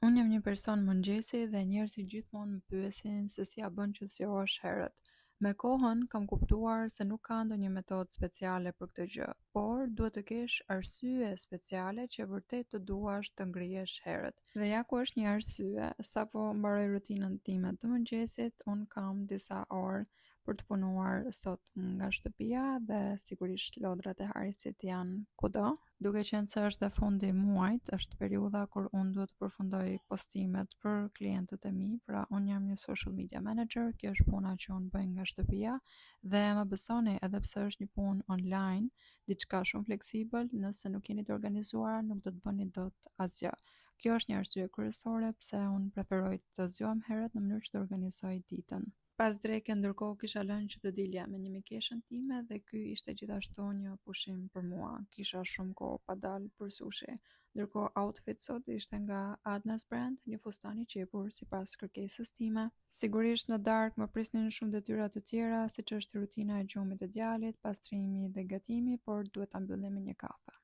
Unë jam një person mëngjesi dhe njerëzit gjithmonë më pyesin se si ja bën që zgjohesh herët. Me kohën kam kuptuar se nuk ka ndonjë metodë speciale për këtë gjë, por duhet të kesh arsye speciale që vërtet të duash të ngrihesh herët. Dhe ja ku është një arsye, sapo mbaroj rutinën time të mëngjesit, unë kam disa orë për të punuar sot nga shtëpia dhe sigurisht lodrat e harisit janë kudo. Duke qenë se është dhe fundi i muajit, është periudha kur unë duhet të përfundoj postimet për klientët e mi, pra unë jam një social media manager, kjo është puna që unë bëj nga shtëpia dhe më besoni edhe pse është një punë online, diçka shumë fleksibël, nëse nuk jeni të organizuara nuk do të bëni dot asgjë. Kjo është një arsye kryesore pse unë preferoj të zgjohem herët në mënyrë që të organizoj ditën. Pas dreke ndërkohë kisha lënë që të dilja me një mikeshën time dhe ky ishte gjithashtu një pushim për mua. Kisha shumë kohë pa dalë për sushi. Ndërkohë outfit sot ishte nga Adnas brand, një fustan i qepur sipas kërkesës time. Sigurisht në darkë më prisnin shumë detyra të tjera, siç është rutina e gjumit të djalit, pastrimi dhe gatimi, por duhet ta mbyllim me një kafe.